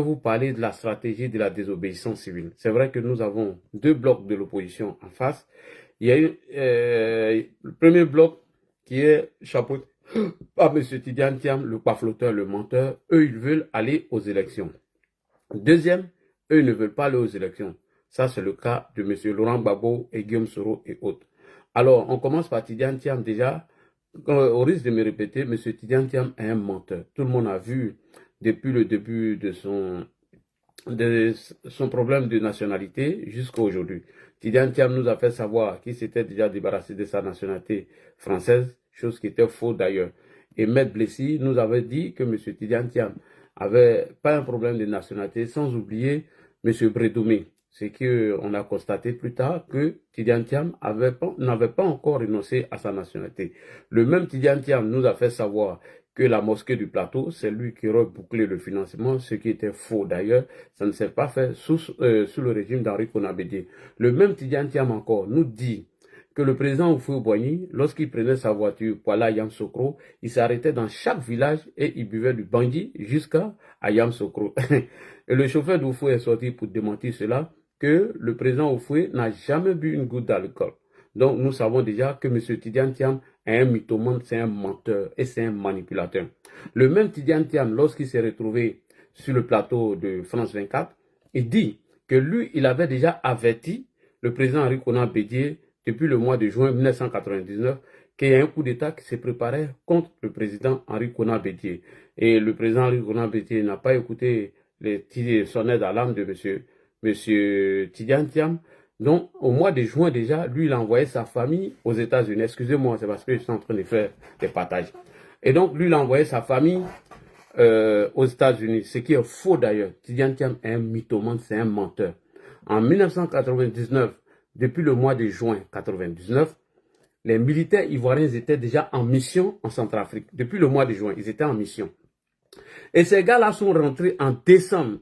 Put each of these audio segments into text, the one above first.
Vous parler de la stratégie de la désobéissance civile. C'est vrai que nous avons deux blocs de l'opposition en face. Il y a eu le premier bloc qui est chapeauté par M. Tidiane Thiam, le pafloteur, le menteur. Eux, ils veulent aller aux élections. Deuxième, eux ne veulent pas aller aux élections. Ça, c'est le cas de M. Laurent Gbagbo et Guillaume Soro et autres. Alors, on commence par Tidiane Thiam déjà. Au risque de me répéter, M. Tidiane Thiam est un menteur. Tout le monde a vu depuis le début de son problème de nationalité jusqu'à aujourd'hui. Tidiane Thiam nous a fait savoir qu'il s'était déjà débarrassé de sa nationalité française, chose qui était faux d'ailleurs. Et Maître Blessy nous avait dit que M. Tidiane Thiam avait pas un problème de nationalité, sans oublier M. Bredoumé. C'est qu'on a constaté plus tard que Tidiane Thiam n'avait pas encore renoncé à sa nationalité. Le même Tidiane Thiam nous a fait savoir que la mosquée du plateau, c'est lui qui aurait bouclé le financement, ce qui était faux d'ailleurs. Ça ne s'est pas fait sous le régime d'Henri Konan Bédié. Le même Tidiane Thiam encore nous dit que le président Houphouët-Boigny, lorsqu'il prenait sa voiture pour aller à Yamoussoukro, il s'arrêtait dans chaque village et il buvait du bangui jusqu'à Yamoussoukro. Et le chauffeur d'Houphouët est sorti pour démentir cela, que le président Houphouët n'a jamais bu une goutte d'alcool. Donc nous savons déjà que M. Tidiane Thiam est un mythomane, c'est un menteur et c'est un manipulateur. Le même Tidiane Thiam, lorsqu'il s'est retrouvé sur le plateau de France 24, il dit que lui, il avait déjà averti le président Henri Konan Bédié depuis le mois de juin 1999 qu'il y a un coup d'État qui s'est préparé contre le président Henri Konan Bédié. Et le président Henri Konan Bédié n'a pas écouté les sonnettes d'alarme de M. Tidiane Thiam. Donc, au mois de juin déjà, lui, il a envoyé sa famille aux États-Unis. Excusez-moi, c'est parce que je suis en train de faire des partages. Et donc, lui, il a envoyé sa famille aux États-Unis, ce qui est faux d'ailleurs. Tidiane Thiam est un mythomane, c'est un menteur. En 1999, depuis le mois de juin 1999, les militaires ivoiriens étaient déjà en mission en Centrafrique. Depuis le mois de juin, ils étaient en mission. Et ces gars-là sont rentrés en décembre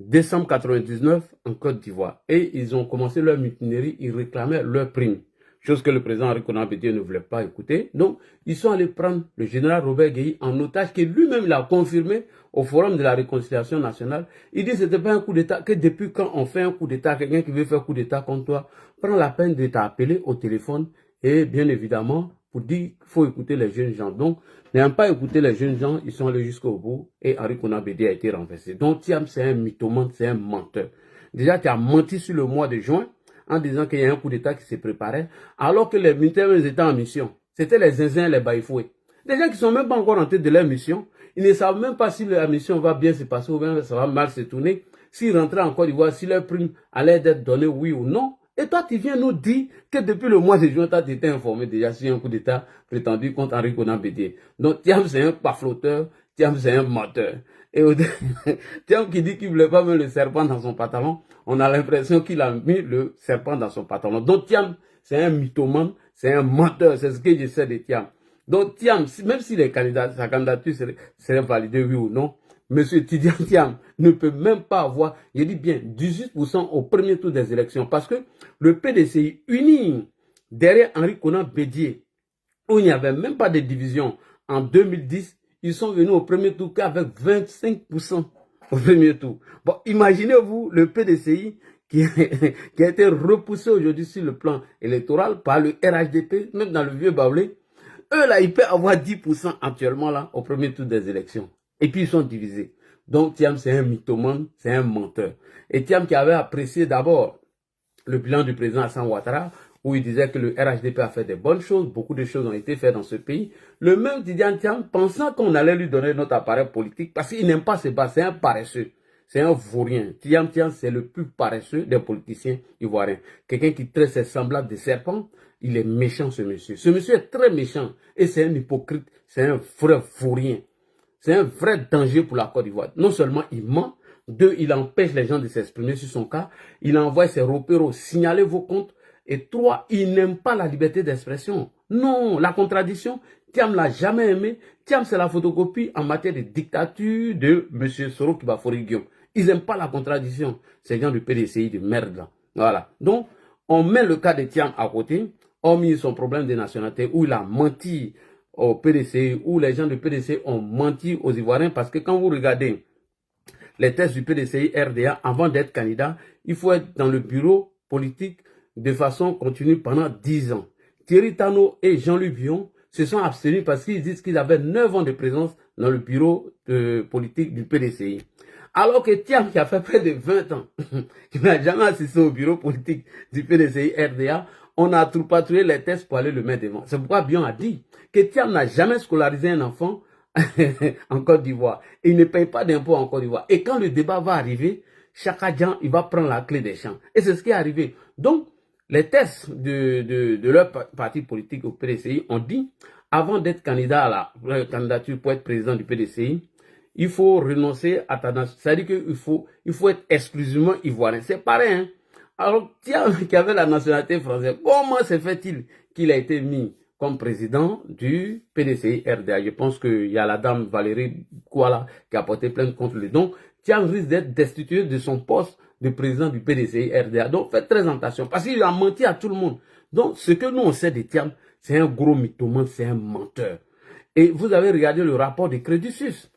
99 en Côte d'Ivoire. Et ils ont commencé leur mutinerie, ils réclamaient leur prime. Chose que le président Henri Konan Bédié ne voulait pas écouter. Donc, ils sont allés prendre le général Robert Guéhi en otage, qui lui-même l'a confirmé au Forum de la Réconciliation Nationale. Il dit que ce n'était pas un coup d'État, que depuis quand on fait un coup d'État, quelqu'un qui veut faire un coup d'État contre toi, prend la peine de t'appeler au téléphone et bien évidemment, pour dire qu'il faut écouter les jeunes gens. Donc, n'ayant pas écouté les jeunes gens, ils sont allés jusqu'au bout et Henri Konan Bédié a été renversé. Donc, Thiam, c'est un mythomane, c'est un menteur. Déjà, tu as menti sur le mois de juin en disant qu'il y a un coup d'État qui s'est préparé, alors que les militaires étaient en mission. C'était les zinzins, les baïfoués. Des gens qui ne sont même pas encore en tête de leur mission. Ils ne savent même pas si la mission va bien se passer ou bien ça va mal se tourner. S'ils rentraient en Côte d'Ivoire, si leur prime allait être donnée oui ou non. Et toi, tu viens nous dire que depuis le mois de juin, tu as été informé déjà sur un coup d'État prétendu contre Henri Konan Bédié. Donc, Thiam, c'est un pafloteur, Thiam, c'est un menteur. Et Thiam qui dit qu'il ne voulait pas mettre le serpent dans son pantalon, on a l'impression qu'il a mis le serpent dans son pantalon. Donc, Thiam, c'est un mythomane, c'est un menteur, c'est ce que je sais de Thiam. Donc, Thiam, même si sa candidature serait validée, oui ou non, M. Tidiane Thiam ne peut même pas avoir, je dis bien, 18% au premier tour des élections. Parce que le PDCI uni derrière Henri Konan Bédié, où il n'y avait même pas de division en 2010, ils sont venus au premier tour qu'avec 25% au premier tour. Bon, imaginez-vous le PDCI qui a été repoussé aujourd'hui sur le plan électoral par le RHDP, même dans le vieux Baoulé. Eux, là, ils peuvent avoir 10% actuellement, là, au premier tour des élections. Et puis, ils sont divisés. Donc, Thiam, c'est un mythomane, c'est un menteur. Et Thiam qui avait apprécié d'abord le bilan du président Hassan Ouattara, où il disait que le RHDP a fait des bonnes choses, beaucoup de choses ont été faites dans ce pays. Le même Tidiane Thiam, pensant qu'on allait lui donner notre appareil politique, parce qu'il n'aime pas se battre, c'est un paresseux. C'est un vaurien. Tidiane Thiam, c'est le plus paresseux des politiciens ivoiriens. Quelqu'un qui traite ses semblables de serpents, il est méchant, ce monsieur. Ce monsieur est très méchant et c'est un hypocrite, c'est un vrai vaurien. C'est un vrai danger pour la Côte d'Ivoire. Non seulement il ment, deux, il empêche les gens de s'exprimer sur son cas, il envoie ses repéros signaler vos comptes, et trois, il n'aime pas la liberté d'expression. Non, la contradiction, Thiam l'a jamais aimé. Thiam, c'est la photocopie en matière de dictature de M. Soro Kibafori Guillaume. Ils n'aiment pas la contradiction, ces gens du PDCI de merde là. Voilà. Donc, on met le cas de Thiam à côté, hormis son problème de nationalité, où il a menti au PDCI, où les gens du PDCI ont menti aux Ivoiriens, parce que quand vous regardez les tests du PDCI RDA avant d'être candidat, il faut être dans le bureau politique de façon continue pendant 10 ans. Thierry Tano et Jean-Luc Bion se sont abstenus parce qu'ils disent qu'ils avaient 9 ans de présence dans le bureau politique du PDCI. Alors que Thiam, qui a fait près de 20 ans, qui n'a jamais assisté au bureau politique du PDCI RDA, on a patrouillé les tests pour aller le mettre devant. C'est pourquoi Bion a dit que Thiam n'a jamais scolarisé un enfant en Côte d'Ivoire. Il ne paye pas d'impôts en Côte d'Ivoire. Et quand le débat va arriver, chaque gens, il va prendre la clé des champs. Et c'est ce qui est arrivé. Donc, les tests de leur parti politique au PDCI ont dit, avant d'être candidat à la candidature pour être président du PDCI, il faut renoncer à ta nation. C'est-à-dire qu'il faut être exclusivement ivoirien. C'est pareil, hein. Alors, Thiam, qui avait la nationalité française, comment se fait-il qu'il a été mis comme président du PDCI RDA? Je pense qu'il y a la dame Valérie Kouala qui a porté plainte contre lui. Donc, Thiam risque d'être destitué de son poste de président du PDCI RDA. Donc, faites très attention parce qu'il a menti à tout le monde. Donc, ce que nous, on sait de Thiam, c'est un gros mythomane, c'est un menteur. Et vous avez regardé le rapport de Crédit Suisse.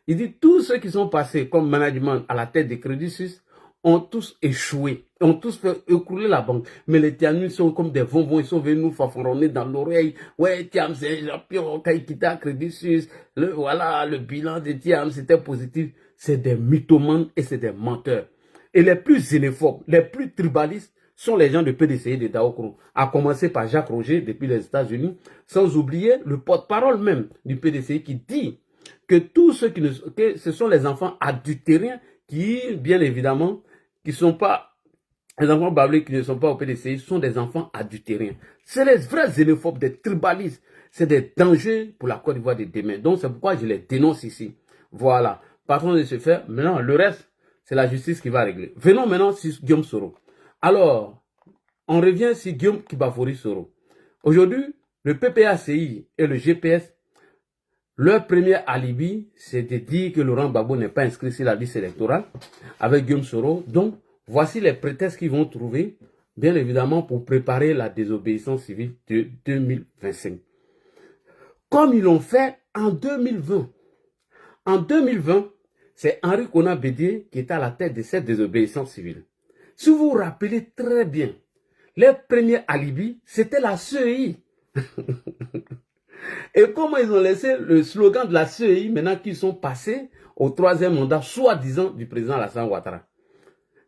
Il dit tous ceux qui sont passés comme management à la tête de Crédit Suisse ont tous échoué, ont tous fait écrouler la banque. Mais les Thiamis sont comme des bonbons, ils sont venus nous fanfaronner dans l'oreille. Ouais, Thiam, c'est un champion, quand il quittait Crédit Suisse, voilà, le bilan de Thiam, c'était positif. C'est des mythomanes et c'est des menteurs. Et les plus xénophobes, les plus tribalistes, sont les gens de PDCI de Daokro, à commencer par Jacques Roger depuis les États-Unis, sans oublier le porte-parole même du PDCI qui dit que tous ceux que ce sont les enfants adultériens qui, bien évidemment, qui sont pas, les enfants bablés qui ne sont pas au PDCI, sont des enfants adultériens. C'est les vrais xénophobes, des tribalistes. C'est des dangers pour la Côte d'Ivoire de demain. Donc, c'est pourquoi je les dénonce ici. Voilà. Partons de ce fait. Maintenant, le reste, c'est la justice qui va régler. Venons maintenant sur Guillaume Soro. Alors, on revient sur Guillaume Kibafori Soro. Aujourd'hui, le PPACI et le GPS, leur premier alibi, c'est de dire que Laurent Gbagbo n'est pas inscrit sur la liste électorale avec Guillaume Soro. Donc, voici les prétextes qu'ils vont trouver, bien évidemment, pour préparer la désobéissance civile de 2025. Comme ils l'ont fait en 2020. En 2020, c'est Henri Konan Bédié qui est à la tête de cette désobéissance civile. Si vous vous rappelez très bien, les premiers alibis, c'était la CEI. Et comment ils ont laissé le slogan de la CEI, maintenant qu'ils sont passés au troisième mandat, soi-disant, du président Alassane Ouattara.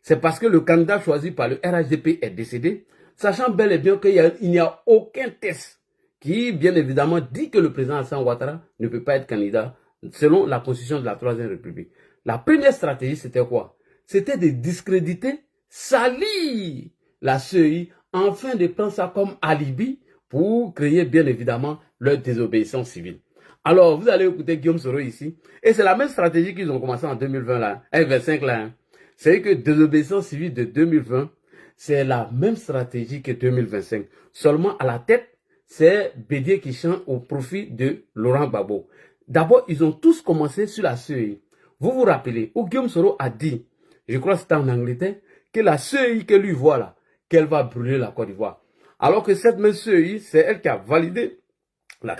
C'est parce que le candidat choisi par le RHDP est décédé, sachant bel et bien qu'il n'y a aucun test qui, bien évidemment, dit que le président Alassane Ouattara ne peut pas être candidat selon la constitution de la Troisième République. La première stratégie, c'était quoi? C'était de discréditer, salir la CEI, afin de prendre ça comme alibi pour créer, bien évidemment, leur désobéissance civile. Alors, vous allez écouter Guillaume Soro ici, et c'est la même stratégie qu'ils ont commencé en 2020 là, 25 là. Hein. C'est que désobéissance civile de 2020, c'est la même stratégie que 2025. Seulement à la tête, c'est Bédié qui chante au profit de Laurent Gbagbo. D'abord, ils ont tous commencé sur la CEI. Vous vous rappelez, où Guillaume Soro a dit, je crois que c'était en Angleterre, que la CEI que lui voit là, qu'elle va brûler la Côte d'Ivoire. Alors que cette même CEI, c'est elle qui a validé la candidature.